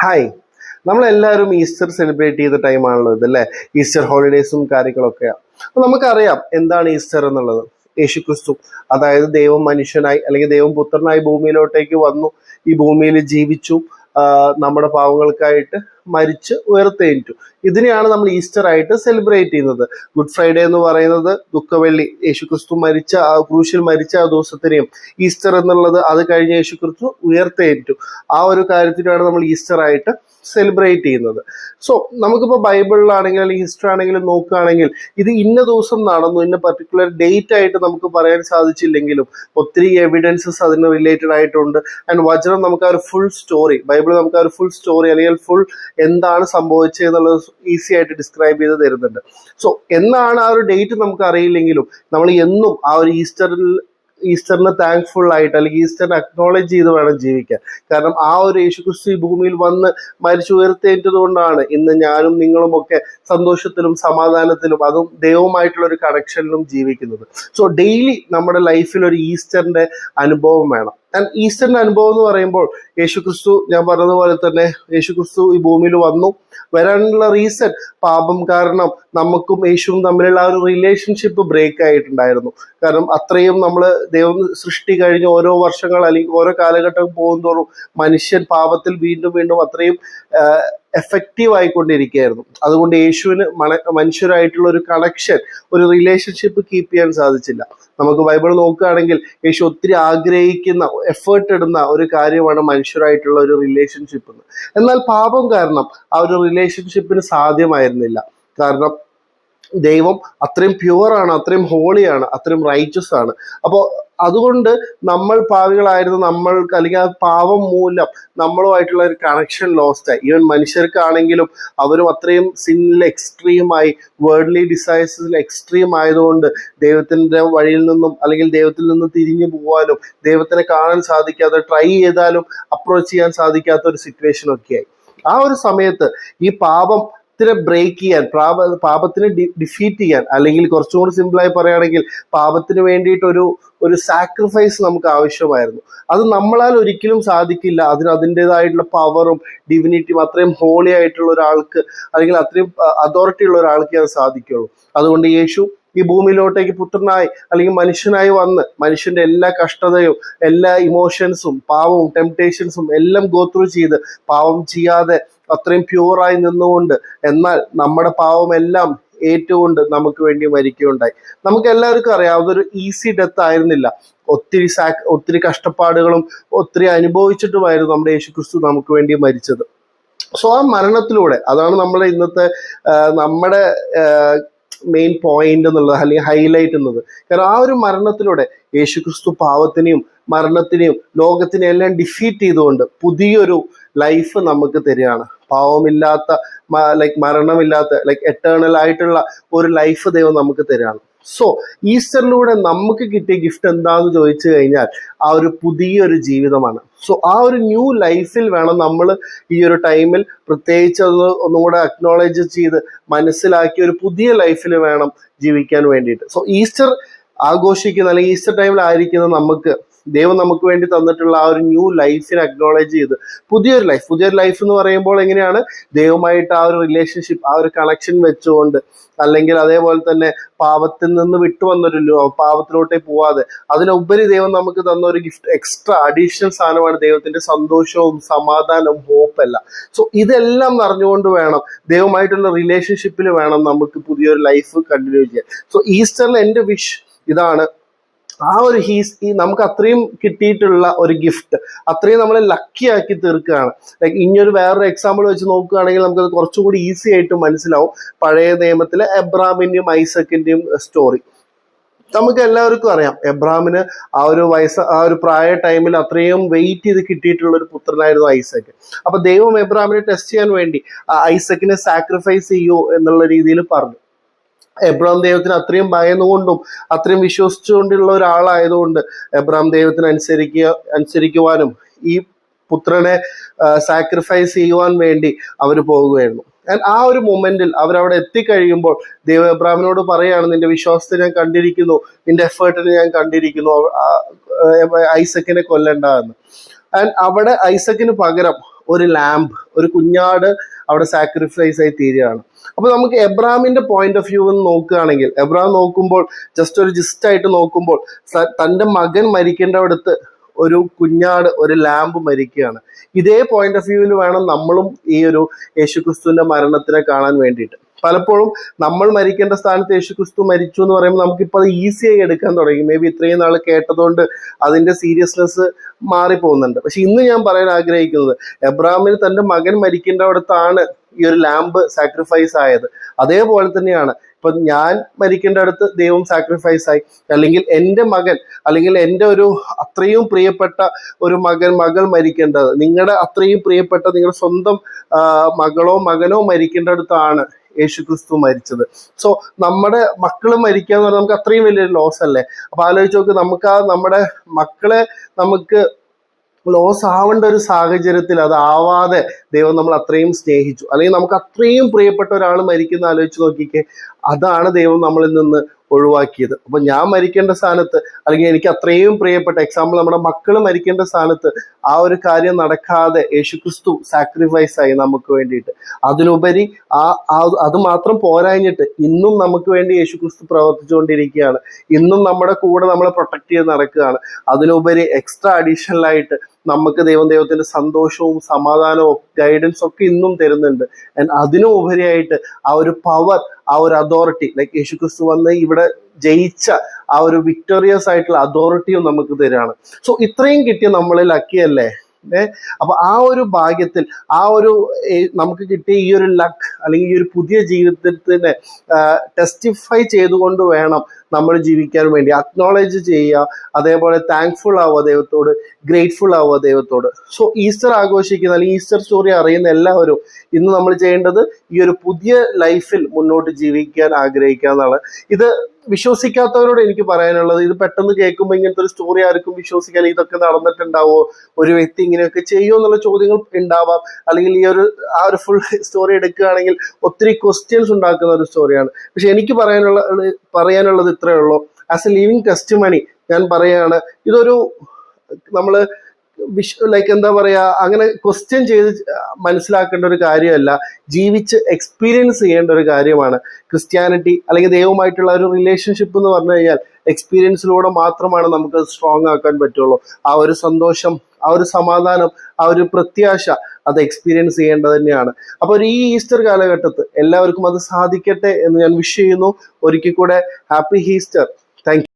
Hi, നമ്മളെല്ലാവരും Easter celebrate ചെയ്ത ടൈമാണല്ലോ ഇതല്ലേ. ഈസ്റ്റർ ഹോളിഡേയ്സും കാര്യങ്ങളൊക്കെയാണ്. അപ്പൊ നമുക്കറിയാം എന്താണ് ഈസ്റ്റർ എന്നുള്ളത്. യേശുക്രിസ്തു, അതായത് ദൈവം മനുഷ്യനായി അല്ലെങ്കിൽ ദൈവം പുത്രനായി ഭൂമിയിലോട്ടേക്ക് വന്നു, ഈ ഭൂമിയിൽ ജീവിച്ചു, നമ്മുടെ പാവങ്ങൾക്കായിട്ട് മരിച്ച് ഉയർത്തെഴുന്നേറ്റു. ഇതിനെയാണ് നമ്മൾ ഈസ്റ്റർ ആയിട്ട് സെലിബ്രേറ്റ് ചെയ്യുന്നത്. ഗുഡ് ഫ്രൈഡേ എന്ന് പറയുന്നത് ദുഃഖവെള്ളി, യേശുക്രിസ്തു മരിച്ച ക്രൂശിൽ മരിച്ച ആ ദിവസത്തിനെയും, ഈസ്റ്റർ എന്നുള്ളത് അത് കഴിഞ്ഞ് യേശുക്രിസ്തു ഉയർത്തെഴുന്നേറ്റു, ആ ഒരു കാര്യത്തിനാണ് നമ്മൾ ഈസ്റ്റർ ആയിട്ട് സെലിബ്രേറ്റ് ചെയ്യുന്നത്. സോ നമുക്കിപ്പോൾ ബൈബിളിലാണെങ്കിൽ അല്ലെങ്കിൽ ഹിസ്റ്ററി ആണെങ്കിലും നോക്കുകയാണെങ്കിൽ ഇത് ഇന്ന ദിവസം നടന്നു, ഇന്ന പർട്ടിക്കുലർ ഡേറ്റ് ആയിട്ട് നമുക്ക് പറയാൻ സാധിച്ചില്ലെങ്കിലും ഒത്തിരി എവിഡൻസസ് അതിന് റിലേറ്റഡ് ആയിട്ടുണ്ട്. ആൻഡ് വചനം നമുക്ക് ആ ഒരു ഫുൾ സ്റ്റോറി, ബൈബിൾ നമുക്ക് ആ ഒരു ഫുൾ സ്റ്റോറി അല്ലെങ്കിൽ ഫുൾ എന്താണ് സംഭവിച്ചത് എന്നുള്ളത് ഈസി ആയിട്ട് ഡിസ്ക്രൈബ് ചെയ്ത് തരുന്നുണ്ട്. സോ എന്നാണ് ആ ഒരു ഡേറ്റ് നമുക്ക് അറിയില്ലെങ്കിലും നമ്മൾ എന്നും ആ ഒരു ഈസ്റ്ററിന് താങ്ക്ഫുൾ ആയിട്ട് അല്ലെങ്കിൽ ഈസ്റ്ററിനെ അക്നോളജ് ചെയ്ത് വേണം ജീവിക്കാൻ. കാരണം ആ ഒരു യേശുക്രിസ്തു ഈ ഭൂമിയിൽ വന്ന് മരിച്ചു ഉയർത്തെഴുന്നേറ്റത് കൊണ്ടാണ് ഇന്ന് ഞാനും നിങ്ങളും ഒക്കെ സന്തോഷത്തിലും സമാധാനത്തിലും അതും ദൈവവുമായിട്ടുള്ള ഒരു കണക്ഷനിലും ജീവിക്കുന്നത്. സോ ഡെയിലി നമ്മുടെ ലൈഫിൽ ഒരു ഈസ്റ്ററിന്റെ അനുഭവം വേണം. ആൻഡ് ഈസ്റ്ററിന്റെ അനുഭവം എന്ന് പറയുമ്പോൾ യേശുക്രിസ്തു, ഞാൻ പറഞ്ഞതുപോലെ തന്നെ യേശുക്രിസ്തു ഈ ഭൂമിയിൽ വരാനുള്ള റീസൺ പാപം കാരണം നമുക്കും യേശുവും തമ്മിലുള്ള ആ ഒരു റിലേഷൻഷിപ്പ് ബ്രേക്ക് ആയിട്ടുണ്ടായിരുന്നു. കാരണം അത്രയും നമ്മൾ ദൈവം സൃഷ്ടി കഴിഞ്ഞ് ഓരോ വർഷങ്ങൾ അല്ലെങ്കിൽ ഓരോ കാലഘട്ടം പോകുന്തോറും മനുഷ്യൻ പാപത്തിൽ വീണ്ടും വീണ്ടും അത്രയും എഫക്റ്റീവ് ആയിക്കൊണ്ടിരിക്കുകയായിരുന്നു. അതുകൊണ്ട് യേശുവിന് മനുഷ്യരായിട്ടുള്ള ഒരു കണക്ഷൻ, ഒരു റിലേഷൻഷിപ്പ് കീപ്പ് ചെയ്യാൻ സാധിച്ചില്ല. നമുക്ക് ബൈബിൾ നോക്കുകയാണെങ്കിൽ യേശു ഒത്തിരി ആഗ്രഹിക്കുന്ന, എഫേർട്ട് ഇടുന്ന ഒരു കാര്യമാണ് മനുഷ്യരായിട്ടുള്ള ഒരു റിലേഷൻഷിപ്പ്. എന്നാൽ പാപം കാരണം ആ ഒരു റിലേഷൻഷിപ്പിന് സാധ്യമായിരുന്നില്ല. കാരണം ദൈവം അത്രയും പ്യുവറാണ്, അത്രയും ഹോളിയാണ്, അത്രയും റൈറ്റസ് ആണ്. അപ്പോൾ അതുകൊണ്ട് നമ്മൾ പാവികളായിരുന്നു, നമ്മൾക്ക് അല്ലെങ്കിൽ ആ പാവം മൂലം നമ്മളുമായിട്ടുള്ള ഒരു കണക്ഷൻ ലോസ്റ്റായി. ഈവൻ മനുഷ്യർക്കാണെങ്കിലും അവരും അത്രയും സിന്നിൽ എക്സ്ട്രീമായി, വേർഡ്ലി ഡിസൈഴ്സിൽ എക്സ്ട്രീം ആയതുകൊണ്ട് ദൈവത്തിൻ്റെ വഴിയിൽ നിന്നും അല്ലെങ്കിൽ ദൈവത്തിൽ നിന്ന് തിരിഞ്ഞു പോകാനും ദൈവത്തിനെ കാണാൻ സാധിക്കാതെ, ട്രൈ ചെയ്താലും അപ്രോച്ച് ചെയ്യാൻ സാധിക്കാത്ത ഒരു സിറ്റുവേഷൻ ഒക്കെയായി. ആ ഒരു സമയത്ത് ഈ പാപത്തിനെ ബ്രേക്ക് ചെയ്യാൻ, പാപത്തിനെ ഡിഫീറ്റ് ചെയ്യാൻ, അല്ലെങ്കിൽ കുറച്ചും കൂടി സിമ്പിളായി പറയുകയാണെങ്കിൽ പാപത്തിന് വേണ്ടിയിട്ട് ഒരു സാക്രിഫൈസ് നമുക്ക് ആവശ്യമായിരുന്നു. അത് നമ്മളാൽ ഒരിക്കലും സാധിക്കില്ല. അതിൻ്റെതായിട്ടുള്ള പവറും ഡിവിനിറ്റിയും അത്രയും ഹോളി ആയിട്ടുള്ള ഒരാൾക്ക് അല്ലെങ്കിൽ അത്രയും അതോറിറ്റി ഉള്ള ഒരാൾക്ക് അത് സാധിക്കുള്ളൂ. അതുകൊണ്ട് യേശു ഈ ഭൂമിയിലോട്ടേക്ക് പുത്രനായി അല്ലെങ്കിൽ മനുഷ്യനായി വന്ന് മനുഷ്യന്റെ എല്ലാ കഷ്ടതയും, എല്ലാ ഇമോഷൻസും, പാവവും ടെംപ്ടേഷൻസും എല്ലാം ഗോത്രൂ ചെയ്ത് പാവം ചെയ്യാതെ അത്രയും പ്യൂറായി നിന്നുകൊണ്ട്, എന്നാൽ നമ്മുടെ പാവമെല്ലാം ഏറ്റുകൊണ്ട് നമുക്ക് വേണ്ടി മരിക്കുകയുണ്ടായി. നമുക്ക് എല്ലാവർക്കും അറിയാം അതൊരു ഈസി ഡെത്ത് ആയിരുന്നില്ല. ഒത്തിരി കഷ്ടപ്പാടുകളും ഒത്തിരി അനുഭവിച്ചിട്ടുമായിരുന്നു നമ്മുടെ യേശുക്രിസ്തു നമുക്ക് വേണ്ടി മരിച്ചത്. സോ ആ മരണത്തിലൂടെ, അതാണ് നമ്മുടെ ഇന്നത്തെ നമ്മുടെ മെയിൻ പോയിന്റ് എന്നുള്ളത് അല്ലെങ്കിൽ ഹൈലൈറ്റ് എന്നത്. കാരണം ആ ഒരു മരണത്തിലൂടെ യേശുക്രിസ്തു പാവത്തിനെയും മരണത്തിനെയും ലോകത്തിനെയും എല്ലാം ഡിഫീറ്റ് ചെയ്തുകൊണ്ട് പുതിയൊരു ലൈഫ് നമുക്ക് തരികയാണ്. പാവമില്ലാത്ത, മരണമില്ലാത്ത, എറ്റേണൽ ആയിട്ടുള്ള ഒരു ലൈഫ് ദൈവം നമുക്ക് തരികയാണ്. സോ ഈസ്റ്ററിലൂടെ നമുക്ക് കിട്ടിയ ഗിഫ്റ്റ് എന്താണെന്ന് ചോദിച്ചു കഴിഞ്ഞാൽ ആ ഒരു പുതിയൊരു ജീവിതമാണ്. സോ ആ ഒരു ന്യൂ ലൈഫിൽ വേണം നമ്മൾ ഈ ഒരു ടൈമിൽ പ്രത്യേകിച്ച് ഒന്നും കൂടെ അക്നോളജ് ചെയ്ത് മനസ്സിലാക്കി ഒരു പുതിയ ലൈഫിൽ വേണം ജീവിക്കാൻ വേണ്ടിയിട്ട്. സോ ഈസ്റ്റർ ആഘോഷിക്കുന്ന അല്ലെങ്കിൽ ഈസ്റ്റർ ടൈമിലായിരിക്കുന്ന നമുക്ക് ദൈവം നമുക്ക് വേണ്ടി തന്നിട്ടുള്ള ആ ഒരു ന്യൂ ലൈഫിനെ അക്നോളജ് ചെയ്ത് പുതിയൊരു ലൈഫ് എന്ന് പറയുമ്പോൾ എങ്ങനെയാണ് ദൈവമായിട്ട് ആ ഒരു റിലേഷൻഷിപ്പ്, ആ ഒരു കണക്ഷൻ വെച്ചുകൊണ്ട്, അല്ലെങ്കിൽ അതേപോലെ തന്നെ പാപത്തിൽ നിന്ന് വിട്ടുവന്നൊരു പാപത്തിലോട്ടേ പോവാതെ അതിനുപരി ദൈവം നമുക്ക് തന്ന ഒരു ഗിഫ്റ്റ്, എക്സ്ട്രാ അഡീഷണൽ സാധനമാണ് ദൈവത്തിന്റെ സന്തോഷവും സമാധാനവും ഹോപ്പെല്ലാം. സോ ഇതെല്ലാം നിറഞ്ഞുകൊണ്ട് വേണം ദൈവമായിട്ടുള്ള റിലേഷൻഷിപ്പിൽ വേണം നമുക്ക് പുതിയൊരു ലൈഫ് കണ്ടിന്യൂ ചെയ്യാൻ. സോ ഈസ്റ്ററിൽ എൻ്റെ വിഷ് ഇതാണ്. ആ ഒരു നമുക്ക് അത്രയും കിട്ടിയിട്ടുള്ള ഒരു ഗിഫ്റ്റ് അത്രയും നമ്മളെ ലക്കി ആക്കി തീർക്കുകയാണ്. ഇനിയൊരു വേറൊരു എക്സാമ്പിൾ വെച്ച് നോക്കുകയാണെങ്കിൽ നമുക്കത് കുറച്ചും കൂടി ഈസി ആയിട്ട് മനസ്സിലാവും. പഴയ നിയമത്തിലെ എബ്രാമിന്റെയും ഐസക്കിന്റെയും സ്റ്റോറി നമുക്ക് എല്ലാവർക്കും അറിയാം. എബ്രാമിന് ആ ഒരു പ്രായ ടൈമിൽ അത്രയും വെയിറ്റ് ചെയ്ത് കിട്ടിയിട്ടുള്ള ഒരു പുത്രനായിരുന്നു ഐസക്ക്. അപ്പൊ ദൈവം എബ്രാമിനെ ടെസ്റ്റ് ചെയ്യാൻ വേണ്ടി ഐസക്കിനെ സാക്രിഫൈസ് ചെയ്യൂ എന്നുള്ള രീതിയിൽ പറഞ്ഞു. എബ്രാം ദൈവത്തിന് അത്രയും ഭയന്നുകൊണ്ടും അത്രയും വിശ്വസിച്ചുകൊണ്ടുള്ള ഒരാളായതുകൊണ്ട് എബ്രാം ദൈവത്തിന് അനുസരിക്കുവാനും ഈ പുത്രനെ സാക്രിഫൈസ് ചെയ്യുവാൻ വേണ്ടി അവർ പോകുകയായിരുന്നു. ആ ഒരു മൊമെന്റിൽ അവരവിടെ എത്തിക്കഴിയുമ്പോൾ ദൈവം എബ്രാമിനോട് പറയാണ്, നിന്റെ വിശ്വാസത്തെ ഞാൻ കണ്ടിരിക്കുന്നു, നിന്റെ എഫേർട്ടിനെ ഞാൻ കണ്ടിരിക്കുന്നു, ഐസക്കിനെ കൊല്ലണ്ട എന്ന്. ആൻഡ് അവിടെ ഐസക്കിന് പകരം ഒരു ലാംബ്, ഒരു കുഞ്ഞാട് അവിടെ സാക്രിഫൈസ് ആയി തീരുകയാണ്. അപ്പൊ നമുക്ക് എബ്രാമിന്റെ പോയിന്റ് ഓഫ് വ്യൂ എന്ന് നോക്കുകയാണെങ്കിൽ, എബ്രാം നോക്കുമ്പോൾ ജസ്റ്റ് ആയിട്ട് നോക്കുമ്പോൾ തൻ്റെ മകൻ മരിക്കേണ്ടവിടത്ത് ഒരു കുഞ്ഞാട്, ഒരു ലാമ്പ് മരിക്കുകയാണ്. ഇതേ പോയിന്റ് ഓഫ് വ്യൂവിൽ വേണം നമ്മളും ഈ ഒരു യേശുക്രിസ്തുവിന്റെ മരണത്തിനെ കാണാൻ വേണ്ടിയിട്ട്. പലപ്പോഴും നമ്മൾ മരിക്കേണ്ട സ്ഥാനത്ത് യേശുക്രിസ്തു മരിച്ചു എന്ന് പറയുമ്പോൾ നമുക്കിപ്പോൾ അത് ഈസിയായി എടുക്കാൻ തുടങ്ങി. മേ ബി ഇത്രയും നാൾ കേട്ടതുകൊണ്ട് അതിന്റെ സീരിയസ്നെസ് മാറിപ്പോകുന്നുണ്ട്. പക്ഷെ ഇന്ന് ഞാൻ പറയാൻ ആഗ്രഹിക്കുന്നത്, എബ്രാഹിമിന് തൻ്റെ മകൻ മരിക്കേണ്ടവിടത്താണ് ഈ ഒരു ലാമ്പ് സാക്രിഫൈസ് ആയത്. അതേപോലെ തന്നെയാണ് ഇപ്പൊ ഞാൻ മരിക്കേണ്ട അടുത്ത് ദൈവം സാക്രിഫൈസ് ആയി, അല്ലെങ്കിൽ എൻ്റെ മകൻ, അല്ലെങ്കിൽ എൻ്റെ ഒരു അത്രയും പ്രിയപ്പെട്ട ഒരു മകൾ മരിക്കേണ്ടത്, നിങ്ങളുടെ അത്രയും പ്രിയപ്പെട്ട നിങ്ങളുടെ സ്വന്തം മകളോ മകനോ മരിക്കേണ്ടടുത്താണ് യേശുക്രിസ്തു മരിച്ചത്. സോ നമ്മുടെ മക്കള് മരിക്കുക എന്ന് പറഞ്ഞാൽ നമുക്ക് അത്രയും വലിയൊരു ലോസ് അല്ലേ? അപ്പൊ ആലോചിച്ച് നോക്ക്, നമുക്ക് നമ്മുടെ മക്കളെ നമുക്ക് ലോസ് ആവേണ്ട ഒരു സാഹചര്യത്തിൽ അതാവാതെ ദൈവം നമ്മൾ അത്രയും സ്നേഹിച്ചു, അല്ലെങ്കിൽ നമുക്ക് അത്രയും പ്രിയപ്പെട്ട ഒരാൾ മരിക്കുന്ന ആലോചിച്ച് നോക്കിക്കേ. അതാണ് ദൈവം നമ്മളിൽ നിന്ന് ഒഴിവാക്കിയത്. അപ്പൊ ഞാൻ മരിക്കേണ്ട സ്ഥാനത്ത്, അല്ലെങ്കിൽ എനിക്ക് അത്രയും പ്രിയപ്പെട്ട എക്സാമ്പിൾ നമ്മുടെ മക്കൾ മരിക്കേണ്ട സ്ഥാനത്ത് ആ ഒരു കാര്യം നടക്കാതെ യേശുക്രിസ്തു സാക്രിഫൈസ് ആയി നമുക്ക് വേണ്ടിയിട്ട്. അതിനുപരി അത് മാത്രം പോരാഞ്ഞിട്ട് ഇന്നും നമുക്ക് വേണ്ടി യേശുക്രിസ്തു പ്രവർത്തിച്ചുകൊണ്ടിരിക്കുകയാണ്. ഇന്നും നമ്മുടെ കൂടെ നമ്മളെ പ്രൊട്ടക്ട് ചെയ്ത് നടക്കുകയാണ്. അതിനുപരി എക്സ്ട്രാ അഡീഷണൽ ആയിട്ട് നമുക്ക് ദൈവത്തിന്റെ സന്തോഷവും സമാധാനവും ഗൈഡൻസ് ഒക്കെ ഇന്നും തരുന്നുണ്ട്. ആൻഡ് അതിനും ഉപരിയായിട്ട് ആ ഒരു പവർ, ആ ഒരു അതോറിറ്റി, ലൈക്ക് യേശുക്രിസ്തു വന്ന് ഇവിടെ ജയിച്ച ആ ഒരു വിക്ടോറിയസ് ആയിട്ടുള്ള അതോറിറ്റിയും നമുക്ക് തരാണ്. സോ ഇത്രയും കിട്ടിയ നമ്മളിൽ ലക്കിയല്ലേ? അപ്പൊ ആ ഒരു ഭാഗ്യത്തിൽ, ആ ഒരു നമുക്ക് കിട്ടിയ ഈ ഒരു ലക്ക്, അല്ലെങ്കിൽ ഈ ഒരു പുതിയ ജീവിതത്തിനെ ടെസ്റ്റിഫൈ ചെയ്തുകൊണ്ട് വേണം നമ്മൾ ജീവിക്കാൻ വേണ്ടി. അക്നോളജ് ചെയ്യുക, അതേപോലെ താങ്ക്ഫുൾ ആവുക ദൈവത്തോട്, ഗ്രേറ്റ്ഫുൾ ആവുക ദൈവത്തോട്. സോ ഈസ്റ്റർ ആഘോഷിക്കുന്ന, അല്ലെങ്കിൽ ഈസ്റ്റർ സ്റ്റോറി അറിയുന്ന എല്ലാവരും ഇന്ന് നമ്മൾ ചെയ്യേണ്ടത് ഈ ഒരു പുതിയ ലൈഫിൽ മുന്നോട്ട് ജീവിക്കാൻ ആഗ്രഹിക്കുക എന്നാണ്. ഇത് വിശ്വസിക്കാത്തവരോട് എനിക്ക് പറയാനുള്ളത്, ഇത് പെട്ടെന്ന് കേൾക്കുമ്പോൾ ഇങ്ങനത്തെ ഒരു സ്റ്റോറി ആർക്കും വിശ്വസിക്കാൻ, ഇതൊക്കെ നടന്നിട്ടുണ്ടാവോ, ഒരു വ്യക്തി ഇങ്ങനെയൊക്കെ ചെയ്യുമോ എന്നുള്ള ചോദ്യങ്ങൾ ഉണ്ടാവാം. അല്ലെങ്കിൽ ഈ ഒരു ആ ഒരു ഫുൾ സ്റ്റോറി എടുക്കുകയാണെങ്കിൽ ഒത്തിരി ക്വസ്റ്റ്യൻസ് ഉണ്ടാക്കുന്ന ഒരു സ്റ്റോറിയാണ്. പക്ഷെ എനിക്ക് പറയാനുള്ളത് ഇത്രയേ ഉള്ളൂ. ആസ് എ ലിവിങ് ടെസ്റ്റിമണി ഞാൻ പറയുകയാണ്, ഇതൊരു നമ്മള് ലൈക്ക് എന്താ പറയാ, അങ്ങനെ ക്വസ്റ്റ്യൻ ചെയ്ത് മനസ്സിലാക്കേണ്ട ഒരു കാര്യമല്ല, ജീവിച്ച് എക്സ്പീരിയൻസ് ചെയ്യേണ്ട ഒരു കാര്യമാണ് ക്രിസ്ത്യാനിറ്റി. അല്ലെങ്കിൽ ദൈവമായിട്ടുള്ള ഒരു റിലേഷൻഷിപ്പ് എന്ന് പറഞ്ഞു കഴിഞ്ഞാൽ എക്സ്പീരിയൻസിലൂടെ മാത്രമാണ് നമുക്ക് സ്ട്രോങ് ആക്കാൻ പറ്റുള്ളൂ. ആ ഒരു സന്തോഷം, ആ ഒരു സമാധാനം, ആ ഒരു പ്രത്യാശ, അത് എക്സ്പീരിയൻസ് ചെയ്യേണ്ടത് തന്നെയാണ്. അപ്പോൾ ഈ ഈസ്റ്റർ കാലഘട്ടത്തിൽ എല്ലാവർക്കും അത് സാധിക്കട്ടെ എന്ന് ഞാൻ വിഷ് ചെയ്യുന്നു. ഒരിക്കൽ കൂടെ ഹാപ്പി ഈസ്റ്റർ. Thank you.